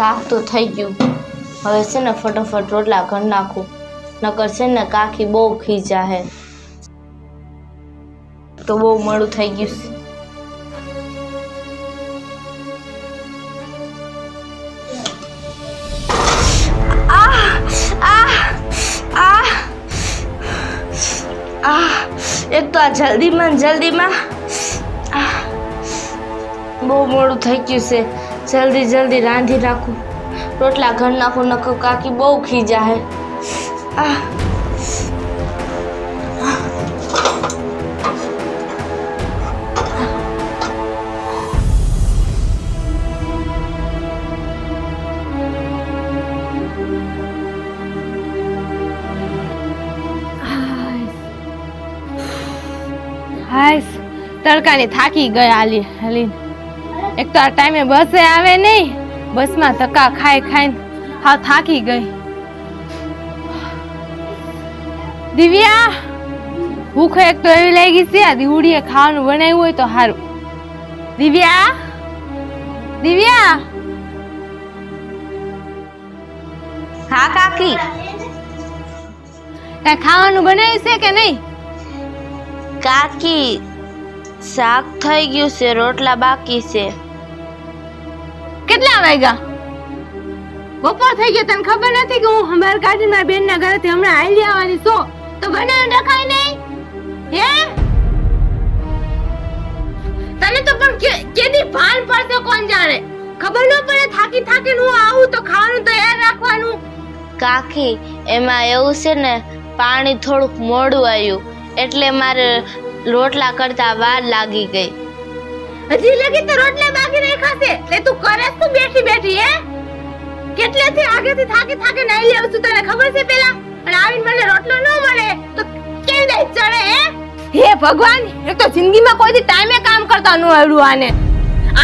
શાક તો થઈ ગયું. હવે છે ને ફટાફટ રોટલા ઘર નાખું, નકર છે ને કાકી બહુ ખીજા હે. તો બહુ મોડું થઈ ગયું છે. એક તો આ જલ્દીમાં બહુ મોડું થઈ ગયું છે. જલ્દી રાંધી નાખું, રોટલા ઘર નાખું, નકર કાકી બહુ ખીજા હે. હાય તડકાની થાકી ગઈ હાલી. એક તો આ ટાઈમે બસે આવે નહીં, બસમાં ધક્કા ખાઈને હા થાકી ગઈ. દિવ્યા, ભૂખ એક તો એવી લાગી છે, આ દીવડીએ ખાવાનું બનાવ્યું હોય તો સારું. દિવ્યા, હા કાકી, કઈ ખાવાનું બનાવ્યું છે કે નહીં? કાકી શાક થઈ ગયું છે, રોટલા બાકી છે. કેટલા વાગ્યા? બપોર થઈ ગયો, તને ખબર નથી કે હું હંબાર કાઢીને મારી બેનના ઘરેથી હમણાં આઈ આવવાની છો? તો બનાવીને રખાય નહીં હે? તને તો પણ કેદી ભાન પડશે કોણ જાણે? ખબર ન પડે થાકીને હું આવું તો ખાવાનું તૈયાર રાખવાનું. કાકી એમાં એવું છે ને, પાણી થોડુંક મોડું આવ્યું એટલે મારે રોટલા કરતા વાર લાગી ગઈ. હજી લગી તો રોટલા બાકી રાખ્યા છે, એટલે તું કરે તું બેઠી હે? કેટલેથી આગેથી થાકીને આવી આવું છું, તને ખબર છે પેલા? અને આવીને મને રોટલો ન મળે તો કેવી દે ચડે હે? હે ભગવાન, એક તો જિંદગીમાં કોઈથી ટાઈમે કામ કરતા ન આવડ્યું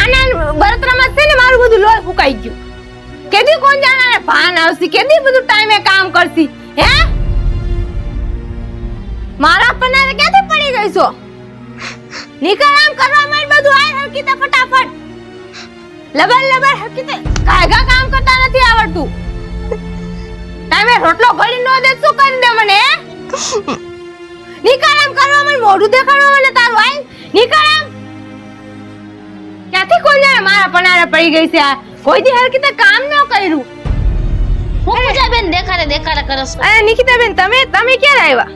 આના બળતરામાં છે ને મારું બધું લોહી ફૂકાઈ ગયું. કેદી કોણ જાણે ભાન આવશે, કેદી બધું ટાઈમે કામ કરશી હે? મારા પનારે ક્યાંથી પડી ગઈ છો? નીકળ આમ કરવા માંડ, બધું આય હરકીતે ફટાફટ. લબર હરકીતે કાયગા કામ કરતા નથી આવડતું. ટાઈમે રોટલો ગળી ન દે શું કરી દે મને? નીકળ આમ કરવા માંડ, મોઢું દેખાડવા મને તારું આય. નીકળ આમ. ક્યાંથી કોઈ જાણે મારા પનારે પડી ગઈ છે? આ કોઈ દી હરકીતે કામ ન કર્યું. હું પૂજાબેન દેખાડે કરો છો. અરે નિકિતાબેન, તમે ક્યારે આવ્યા?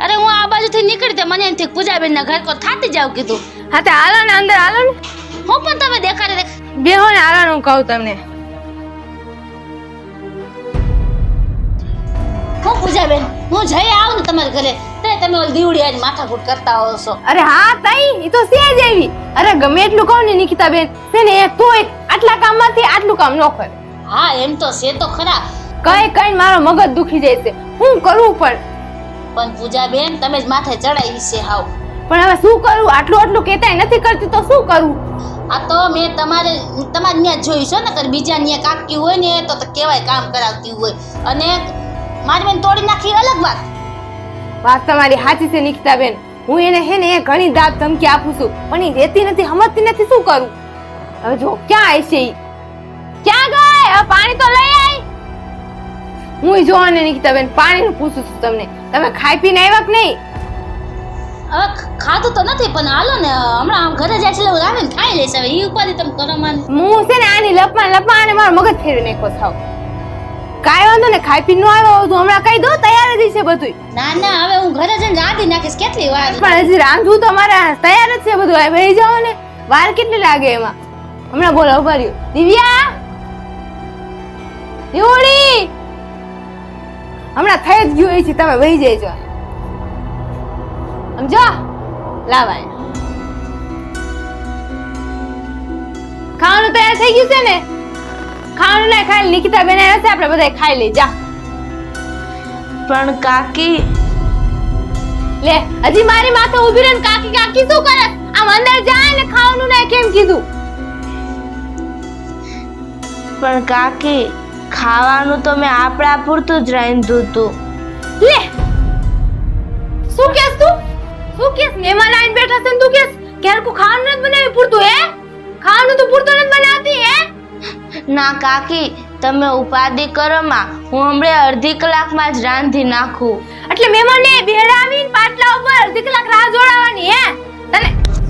અરે હું આ બાજુથી નીકળી તે મને એમથી પૂજાબેન ના ઘર કો થાતી જાવ કીધું. હા તે હાલો ને અંદર હાલો ને. હું પણ તમે દેખાડે બેહો ને હાલો, હું કહું તમને. હું પૂજાબેન, હું જઈ આવું ને તમારા ઘરે તે તમે ઓલ દીવડી આજ માથાકૂટ કરતા હો છો. અરે હા તઈ, ઈ તો છે જ એવી. અરે ગમે એટલું કહું ને નિકિતાબેન, છે ને એ તોય આટલા કામમાંથી આટલું કામ ન કરે. હા એમ તો છે તો ખરા. કઈ મારો મગજ દુખી જાય છે. હું કરવું પણ પૂજાબેન તમે જ માથે ચડાવી છે હાવ. પણ હવે શું કરું? આટલું કેતાય નથી કરતી તો શું કરું? આ તો મેં તમારે ત્યાં જોયું છે ને, કે બીજા ત્યાં કાકી હોય ને તો કેવાય કામ કરાવતી હોય, અને મારી બેન તોડી નાખી અલગ વાત તમારી સાચી છે નિકિતાબેન. હું એને હે ને ઘણી દાદ ધમકી આપું છું, પણ એ રહેતી નથી, સમજતી નથી. શું કરું હવે? જો ક્યાં આવી છે? ક્યાં ગઈ? હવે પાણી તો લઈ આય. હું જો ને નિકિતાબેન પાણીનું પૂછું છું તમને, તમે ખાઈ પીને આવ્યા કે નહીં? હવે ખાધું તો નથી, પણ હાલો ને હમણાં ઘરે જાય છે આવે ને ખાઈ લેશે. હવે ઈ ઉપાધિ તમે કરો માને. હું છે ને આની લપમાં અને મારો મગજ ફેરવી નાખો થાવ. કાઈ વાંધો ને, ખાઈ પીને આવ્યો હું હમણાં કહી દઉં, તૈયાર જ છે બધું. ના હવે હું ઘરે જઈને રાંધી નાખીશ. કેટલી વાર? પણ હજી રાંધવું તો મારે તૈયાર જ છે બધું. બેહી જાઓ ને, વાર કેટલી લાગે એમાં? હમણાં બોલો ઉભા રહ્યો. દિવ્યા, દીવડી, હમણાં થઈ જ ગયું છે, તમે વહી જઈજો. સમજો? લાવાય ખાવાનું તૈયાર થઈ ગયું છે ને? ખાવાનું ના ખાઈ નિકિતા બેન આવ્યા છે, આપણે બધા ખાઈ લઈ જા. પણ કાકી લે, હજી મારી માથે ઊભી રહીને કાકી શું કરે? આમ અંદર જાય ને ખાવાનું ના કેમ કીધું? પણ કાકી ખાવાનું તો મેં આપણા પૂરતું જ રાંધ્યું હતું. લે, શું કેસ તું? શું કેસ? મહેમાન આવીને બેઠા છે ને તું કેસ કે હરકું ખાવાનું નથી બનાવી પૂરતું? હે, ખાવાનું તો પૂરતું નથી બનાવતી? હે, ના કાકી, તમે ઉપાધિ કરો માં, હું હમણાં અડધી કલાકમાં જ રાંધી નાખું. એટલે મહેમાનને બેડાવીને પાટલા ઉપર અડધી કલાક રાહ જોડાવાની હે?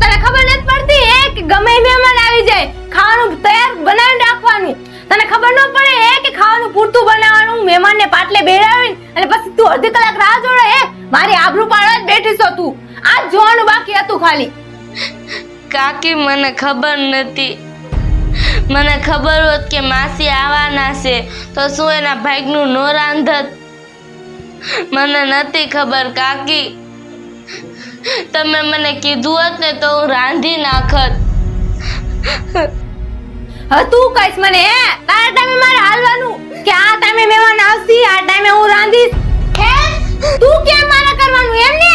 તને ખબર નથી પડતી હે કે ગમે મહેમાન આવી જાય ખાવાનું તૈયાર બનાવીને રાખવાનું? તને ખબર ન પડે હે કે ખાવાનું પૂરતું બનાવવાનું, મહેમાનને પાટલે બેડાવીને અને પછી તું અડધી કલાક રાહ જોડે હે? મારી આબરૂ પાડવા જ બેઠી છો તું. આ જોવાનું બાકી હતું ખાલી. કાકી, મને ખબર નથી. મને ખબર હોત કે માસી આવવાના છે તો શું એના ભાગનું નો રાંધત? મને નથી ખબર કાકી. તમે મને કીધું હોત ને તો હું રાંધી નાખત. હવે તું કઈશ મને હે? તારા ટાઈમે મારે હાલવાનું કે આ ટાઈમે મહેમાન આવશે, આ ટાઈમે હું રાંધીશ હે? તું કેમ મારા કરવાનું એમ ને?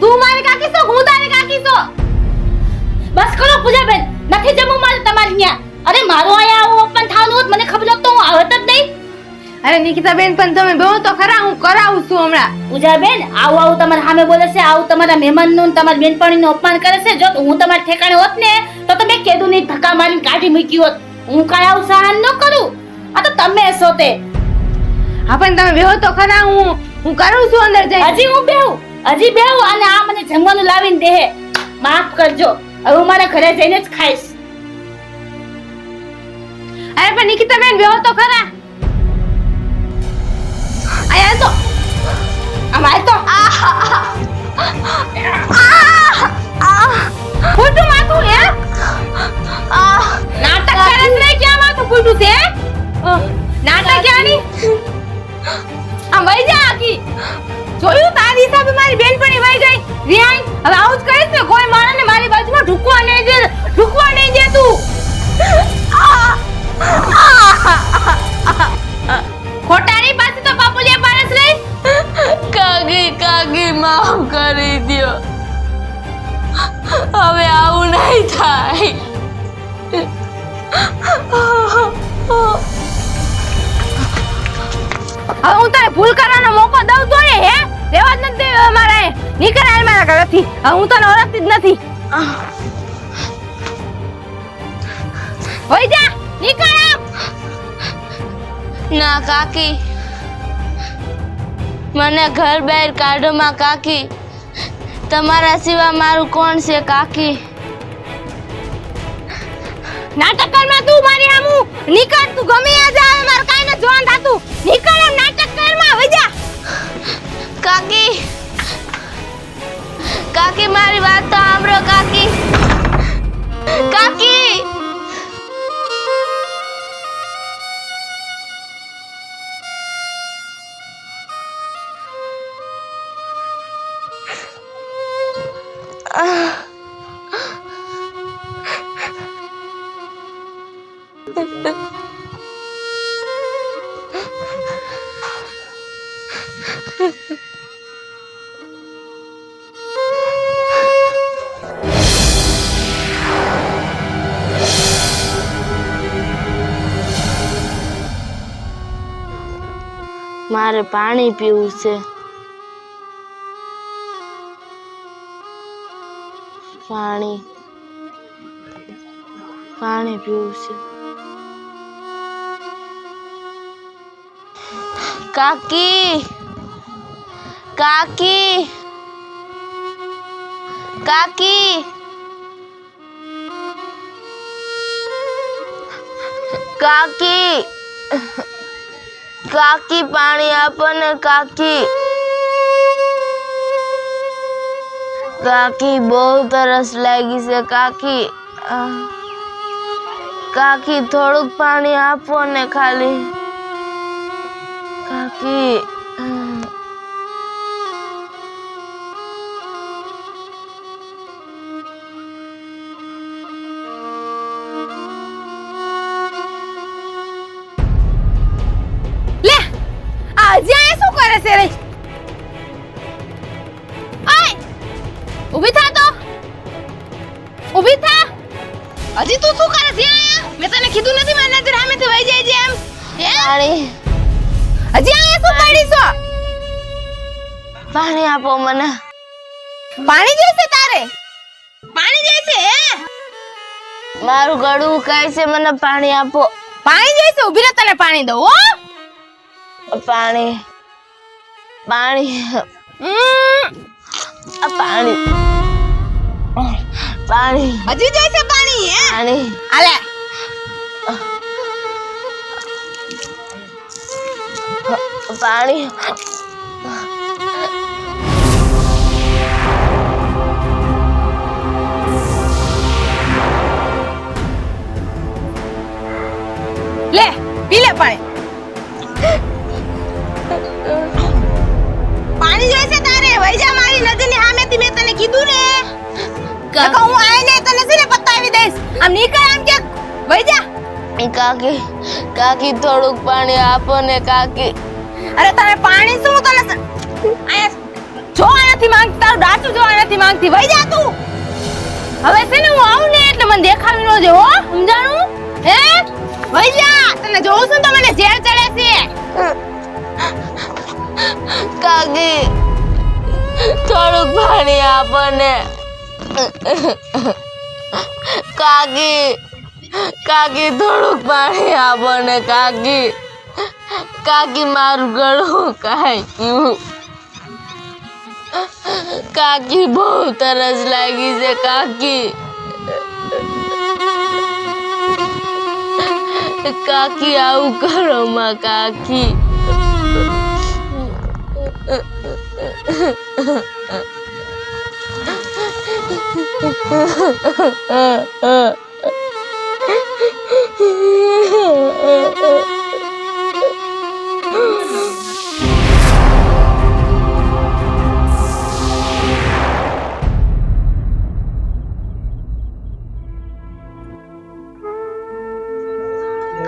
તું મારી કાકી છો, હું તારી કાકી છો? બસ કરો પૂજાબેન, નથી જમવું મારે તમારી ન્યા. અરે મારો આયા આવું ઓપન થવાનું હોત મને ખબર હોત તો હું આવત જ નહીં. અરે નિકિતાબેન, પણ તમે બેહો તો ખરા, હું કરાવું છું હમણાં. પૂજાબેન, આવું તમારા સામે બોલે છે, આવું તમારા મહેમાનનું તમારી બેનપણીનું અપમાન કરે છે. જો હું તમારા ઠેકાણે હોત ને તો તમે કેદું નહીં ધક્કા મારીને કાઢી મૂકી હોત. હું કાંઈ આવું સહન ન કરું. આ તો તમે છો તે. હા પણ તમે બેહો તો ખરા, હું કરું છું અંદર જઈ. હજી હું બેહું અને આ મને જમવાનું લાવીને દે. માફ કરજો, હવે હું મારા ઘરે જઈને જ ખાઈશ. અરે પણ નિકિતાબેન, બેહો તો ખરા. આયા તો આમ આય તો ફૂટું માથું હે? નાટક કરે છે ને? ક્યાં માથું ફૂટું છે? નાટક ક્યાંની? આમ વઈ જા આખી. જોયું તારી હિસાબે મારી બેનપણી વઈ ગઈ. રિહાઈ, હવે આવું જ કરીશ ને કોઈ માણસને મારી બાજુમાં ઢૂકવા નહીં દે તું. ખોટાની પાસે તો પાપુલિયા પારસ રહી. કાકી, માફ કરી દ્યો. હવે આવું નહીં થાય. હવે હું તારે ભૂલ કરવાનો મોકો દઉં તો ને હે? રેવા જ નથી દેવી મારા. નીકળ હાલ મારા ઘરેથી. હવે હું તને ઓળખતી જ નથી. હોઈ જા, નીકળ આમ. ના કાકી, મને ઘર બહાર કાઢો માં કાકી. તમારા સિવાય મારું કોણ છે કાકી? નાટક કરમાં તું મારી આમું. નીકળ, તું ગમે આ જા. હવે મારે કાઈ ન જોવાનું થાતું. નીકળ આમ, નાટક કરમાં વઈ જા. કાકી, મારી વાત તો સાંભળો કાકી. કાકી, મારે પાણી પીવું છે. પાણી પીવું છે. કાકી, કાકી, કાકી, કાકી, કાકી, પાણી આપો ને કાકી. કાકી, બહુ તરસ લાગી છે કાકી. કાકી, થોડુંક પાણી આપો ને ખાલી. કાકી, લે આ જ્યાં શું કરે છે રે? ઓય, ઊભી થા તો. ઊભી થા. હજી તું શું કરે છે આયા? મેં તને કીધું નથી મારી નજર સામેથી વઈ જાય છે એમ? પાણી, હજી આયા શું પડી છો? પાણી આપો મને. પાણી જોઈશે તારે? પાણી જોઈશે હે? મારું ગળું કાય છે, મને પાણી આપો. પાણી જોઈશે? ઊભી રહે, તને પાણી દઉં હો. પાણી પાણી પાણી પાણી હજી જોઈશે પાણી? હે પાણી આલે. પાણી લે પી લે પાણી. પાણી જોઈશે તારે? વઈ જા મારી નજરની સામેથી, મેં તને કીધું ને. નકર હું આઈને તને છે ને બતાવી દઈશ. આમ નીકળ, આમ કે વઈ જા. કાકી કાકી થોડુંક પાણી આપો ને કાકી. અરે તને પાણી શું? તને આયા જો આનાથી માંગ, તારું ડાચું જો આનાથી માંગતી. વઈ જા તું. હવે છે ને હું આવું ને એટલે મને દેખાવી ન દે હો, સમજાણું? હે વઈ જા. તને જોઉં છું તો મને ઝેર ચડે છે. કાકી થોડુંક પાણી આપો ને કાકી. કાકી થોડુંક પાણી આપો ને કાકી. કાકી મારું ગળું કાક્યું. કાકી બહુ તરસ લાગી છે કાકી. કાકી આવું કરો માં કાકી.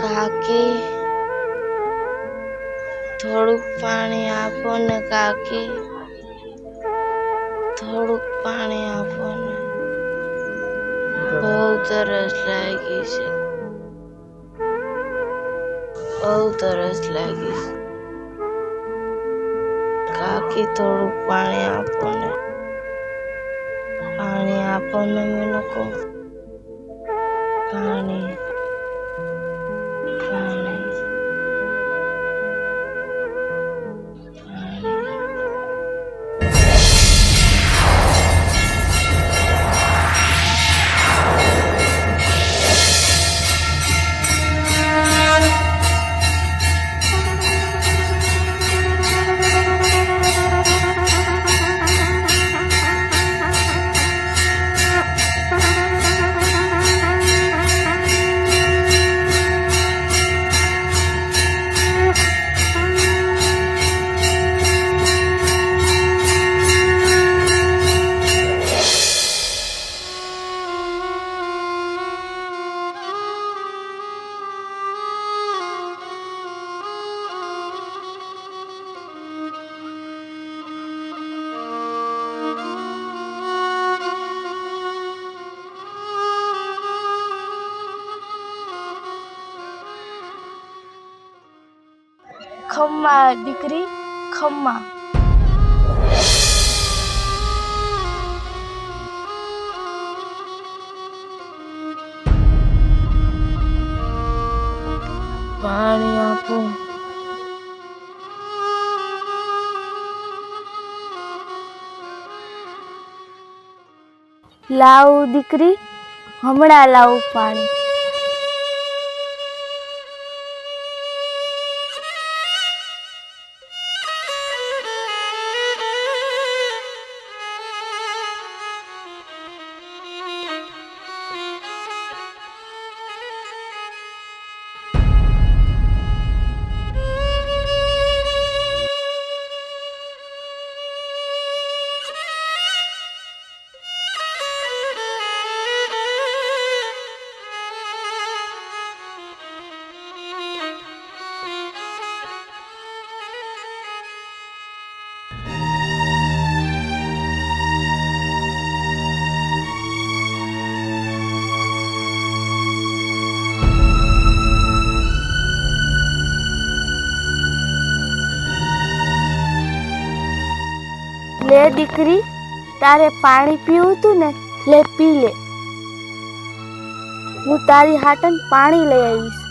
કાકી થોડુંક પાણી આપો ને કાકી. થોડુંક પાણી આપો ને. બહુ તરસ લાગી છે. બહુ તરસ લાગી છે કાકી. થોડુંક પાણી આપો ને. પાણી આપો ને મને કહો. પાણી પાણી ખમ્મા દીકરી ખમ્મા. પાણી આપો. લાવ દીકરી, હમણાં લાવ પાણી. લે દીકરી, તારે પાણી પીવું તું ને, લે પી લે. હું તારી હાટન પાણી લઈ આવીશ.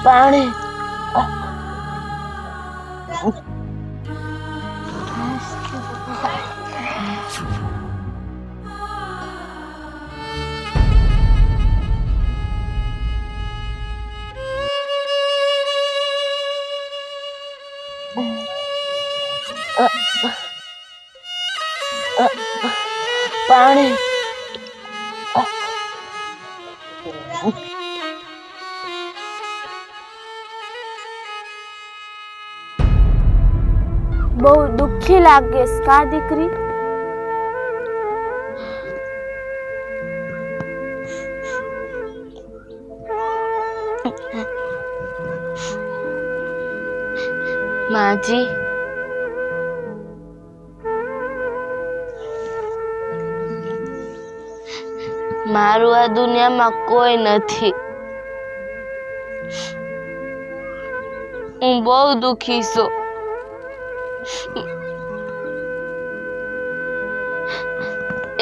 પાણી. પાણી. બહુ દુઃખી લાગે કા દીકરી? માજી, મારું આ દુનિયામાં કોઈ નથી. હું બહુ દુઃખી છું.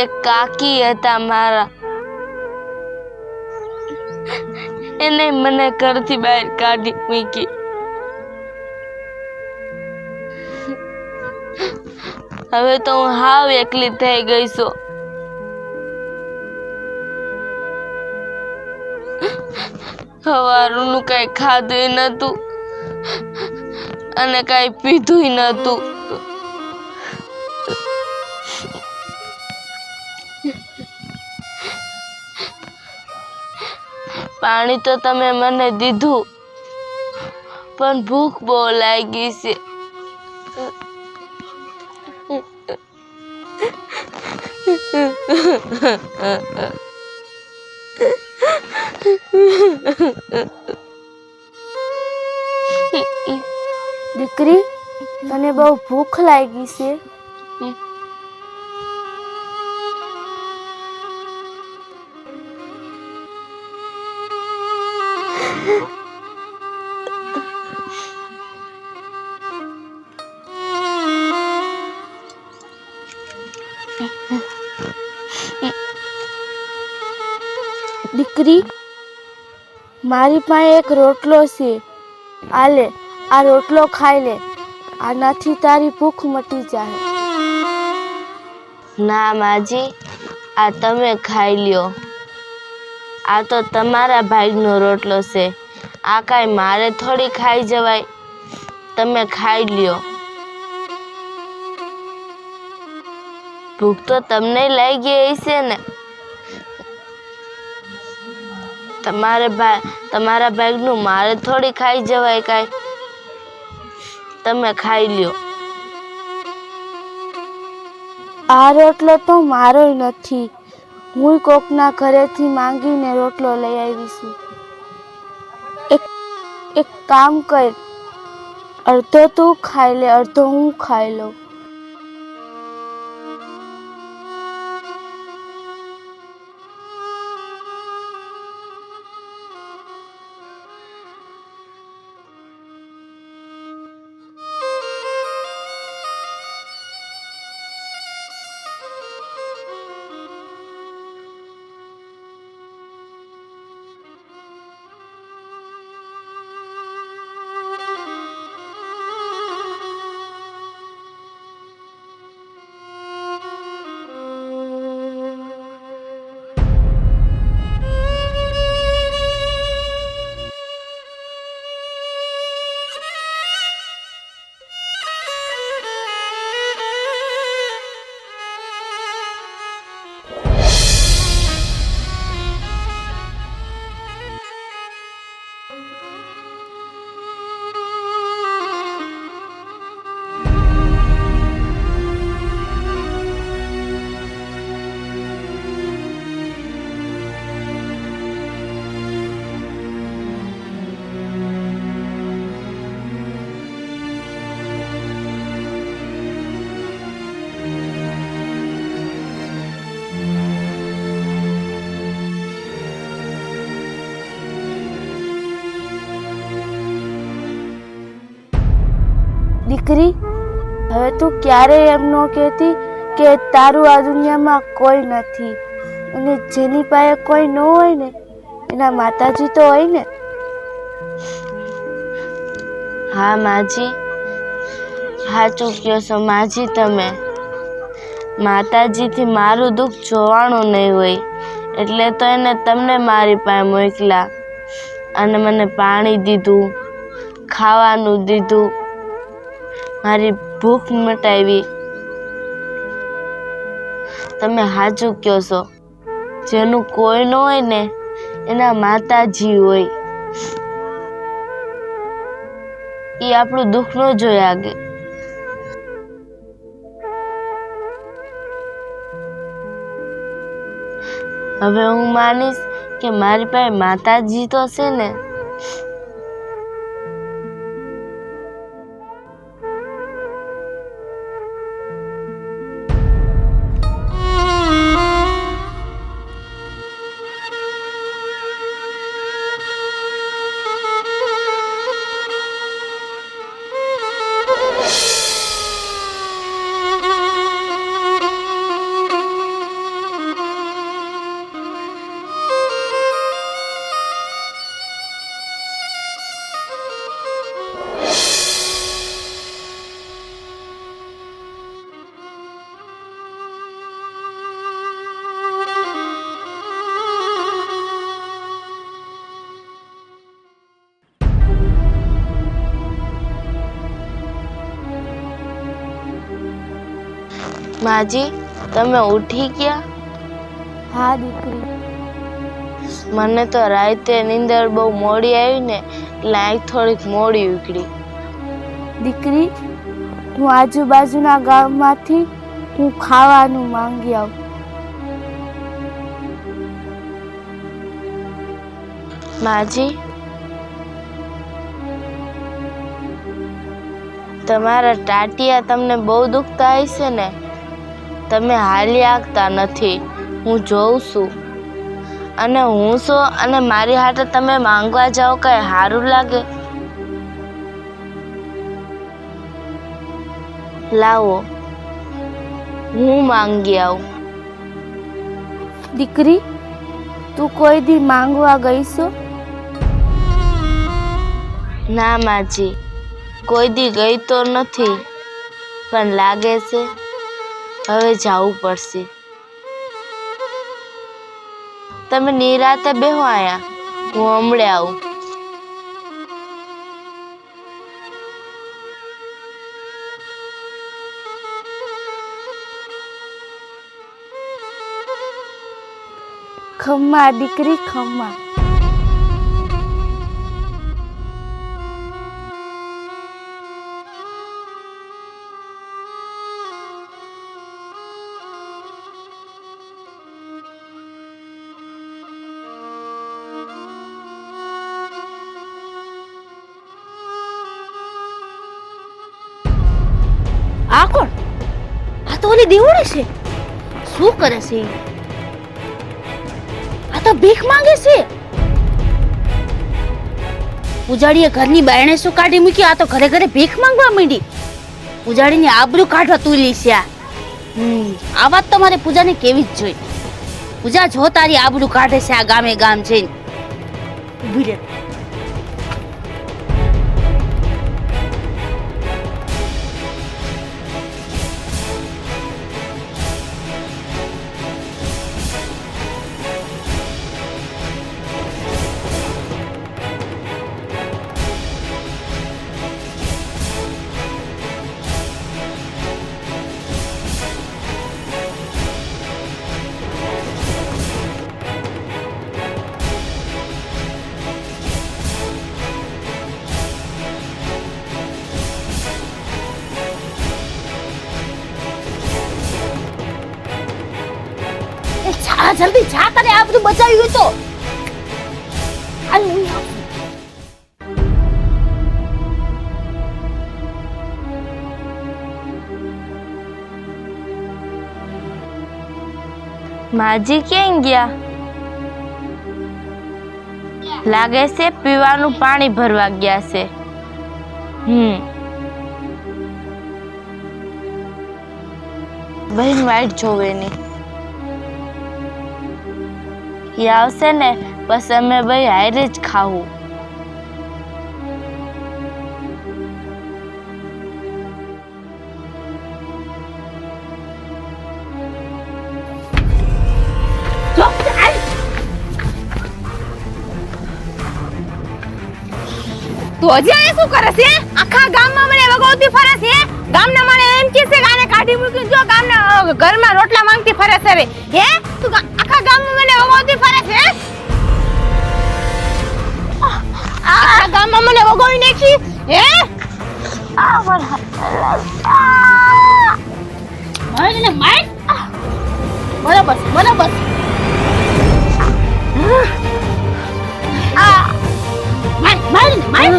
એક કાકી હતા મારા, એને મને ઘરથી બહાર કાઢી મૂકી. હવે તો હું હાવ એકલી થઈ ગઈ છું. સવારનું કઈ ખાધું નતું અને કઈ પીધું નતું. પાણી તો તમે મને દીધું, પણ ભૂખ બહુ લાગી છે. દીકરી, તને બહુ ભૂખ લાગી છે? દીકરી, મારી પાસે એક રોટલો છે, આ લે, આ રોટલો ખાઈ લે, આનાથી તારી ભૂખ મટી જાય. ના માજી, આ તમે ખાઈ લ્યો. આ તો તમારા ભાઈનો રોટલો છે, આ કાંઈ મારે થોડી ખાઈ જવાય. તમે ખાઈ લ્યો. ભૂખ તો તમને લાગી હશે ને? તમારા ભાગનું મારે થોડી ખાઈ જવાય કાંઈ. તમે ખાઈ લ્યો. આ રોટલો તો મારો નથી, હું કોકના ઘરેથી માંગીને રોટલો લઈ આવી છું. એક કામ કર, અડધો તું ખાઈ લે, અડધો હું ખાઈ લઉં. દીકરી, હવે તું ક્યારેય એમ ન કહેતી કે તારું આ દુનિયામાં કોઈ નથી, અને જેની પાસે કોઈ ન હોય ને એના માતાજી તો હોય ને. હા માજી, સાચું કહો છો માજી તમે. માતાજીથી મારું દુઃખ જોવાનું નહીં હોય એટલે તો એને તમને મારી પાસે મોકલા અને મને પાણી દીધું, ખાવાનું દીધું, મારી ભૂખ મટાવી. તમે સાચું કહો છો, જેનું કોઈ ન હોય ને એના માતાજી હોય. એ આપણું દુઃખ ન જોઈ આગે. હવે હું માનીશ કે મારી પાસે માતાજી તો છે ને. માજી, તમે ઉઠી ગયા? હા દીકરી. મને તો રાતે નીંદર બહુ મોડી આવી ને એટલે આંખ થોડીક મોડી ઉકળી. દીકરી, હું આજુબાજુના ગામમાંથી હું ખાવાનું માંગી આવું. માજી, તમારા ટાટિયા તમને બહુ દુખતા હશે ને? તમે હાલી આગતા નથી, હું જોઉં છું. અને હું શું અને મારી હાટે તમે માંગવા જાઓ કઈ સારું લાગે? લાવો, હું માંગી આવું. દીકરી, તું કોઈ દી માંગવા ગઈ છો? ના માજી, કોઈ દી ગઈ તો નથી, પણ લાગે છે હવે જવું પડશે. તમે નિરાતે બેહો આયા, હું હમણાં આવું. ખમ્મા દીકરી, ખમ્મા. આ કોણ? આ તો ઓલી દેવડી છે. શું કરે છે ઈ? આ તો ભીખ માંગે છે. પૂજાડીએ ઘરની બાયણે શું કાઢી મૂકી? આ તો ઘરે ઘરે ભીખ માંગવા માંડી. પૂજાડીની આબરૂ કાઢવા તુલી છે આ. આ વાત તો મારે પૂજાને કેવી જ જોઈ. પૂજા જો તારી આબરૂ કાઢે છે આ ગામે ગામ જઈને. ઊભી રહે. જા જલ્દી જા, તને આ બધું બચાવ્યું તો. હાલ નહીં આવ. માજી ક્યાં ગયા? લાગે છે પીવાનું પાણી ભરવા ગયા છે. બહેન વાઈટ જોવે ની. એ આવશે ને પછી અમે ભાઈ હારે જ ખાવું. તું હજી અહીંયા શું કરે છે? આખા ગામમાં મને વગાવતી ફરે છે. ગામના મને એમ કહે છે કે આને કાઢી મૂકી જો ગામના ઘરમાં રોટલા માંગતી ફરે છે રે. હે તું આખા ગામમાં મને વગાવતી ફરે છે? આખા ગામમાં મને વગાવી નાખી. હે મને માર બરાબર બરાબર. માર માર માર.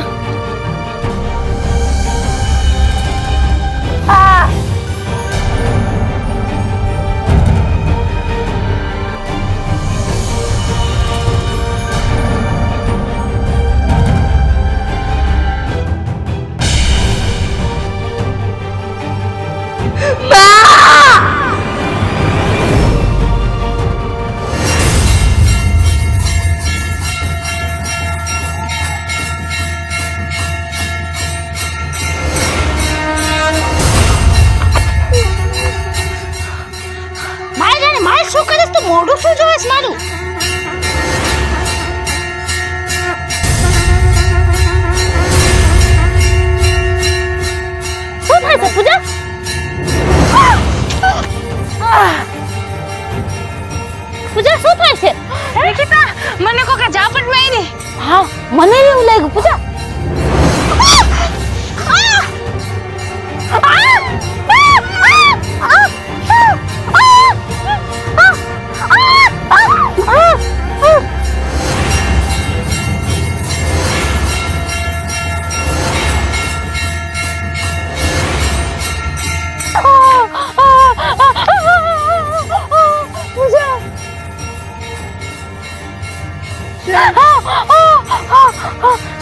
શું કરીશ તું? મોઢું શું જોઈશ મારું? શું થાય છે પૂજા? પૂજા શું થાય છે? નિકિતા મને કોકે ઝાપટ મારી. હા મને એવું લાગ્યું પૂજા.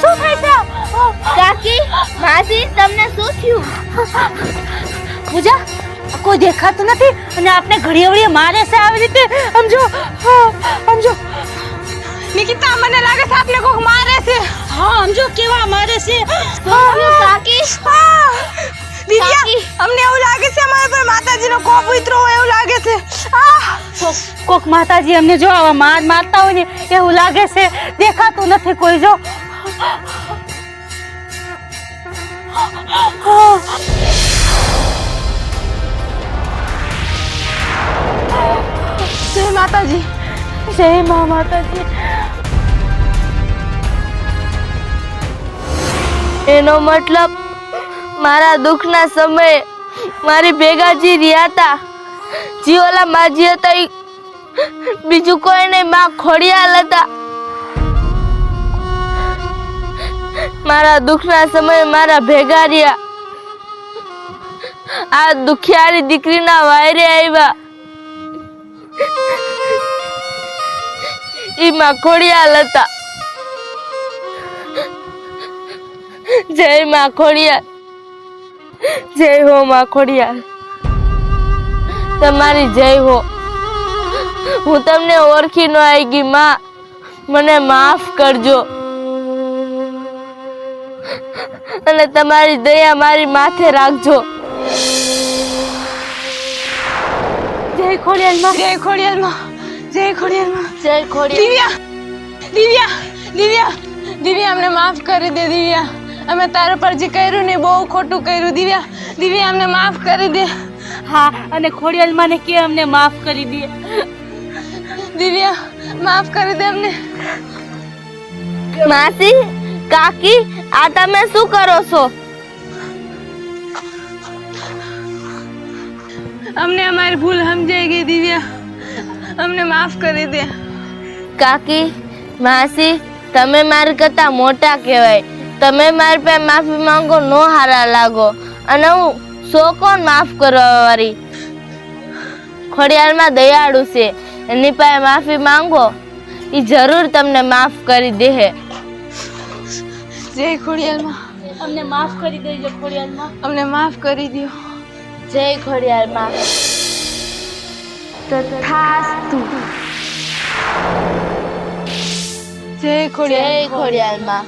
શું થાય છે? કાકી, માસી, તમને શું થયું? પૂજા કોઈ દેખાતું નથી અને આપને ઘડી વળી મારે છે આવી રીતે. સમજો સમજો. નિકિતા મને લાગે છે આપને કોક મારે છે. હા સમજો કેવા મારે છે. કાકી, દિવ્યા અમને એવું લાગે છે અમારા પર માતાજીનો કોપ ઉતરો હોય એવું લાગે છે. કોક માતાજી અમને જો આવા મારતા હોય ને એવું લાગે છે. દેખાતું નથી કોઈ. જો જય માતાજી. જય મા માતાજી. એનો મતલબ મારા દુઃખના સમયે મારી ભેગા જે રહ્યા હતા, જે ઓલા માજી હતા, ઈ બીજું કોઈ નહીં, માં ખોડિયાલ હતા. મારા દુઃખના સમયે મારા ભેગા રહ્યા. આ દુખિયારી દીકરીના વાયરે આવ્યા. ઈ માં ખોડિયાલ હતા. જય માં ખોડિયાલ. જય હો માં ખોડિયાલ. તમારી જય હો. હું તમને ઓળખી ન આવી ગઈ માં, મને માફ કરજો અને તમારી દયા મારી માથે રાખજો. જય ખોડિયાલ માં. જય ખોડિયાલ માં. જય ખોડિયાલ માં. જય ખોડિયાલ. દિવ્યા દિવ્યા દિવ્યા દિવ્યા અમને માફ કરી દે. દિવ્યા અમે તારા પર જે કર્યું ને બહુ ખોટું કર્યું. દિવ્યા દિવ્યા અમને માફ કરી દે. હા અને ખોડિયાલ માને કે અમને માફ કરી દે. દિવ્યા માફ કરી દે અમને. માસી, કાકી, આ તમે શું કરો છો? અમને અમારી ભૂલ સમજાઈ ગઈ. દિવ્યા અમને માફ કરી દે. કાકી, માસી, તમે મારી કરતા મોટા કહેવાય. તમે મારી પાસે માફી માંગો નો હારા લાગો. અને હું કોણ માફ કરવા વાળી? ખોડિયારમાં દયાળુ છે, એની પાસે માફી માંગો, એ જરૂર તમને માફ કરી દે. જય ખોડિયાલમાં. અમને માફ કરી દેજો ખોડિયાલ માં. અમને માફ કરી દો. જય ખોડિયારમાં. તથાસ્તુ. જય જય ખોડિયાર માં.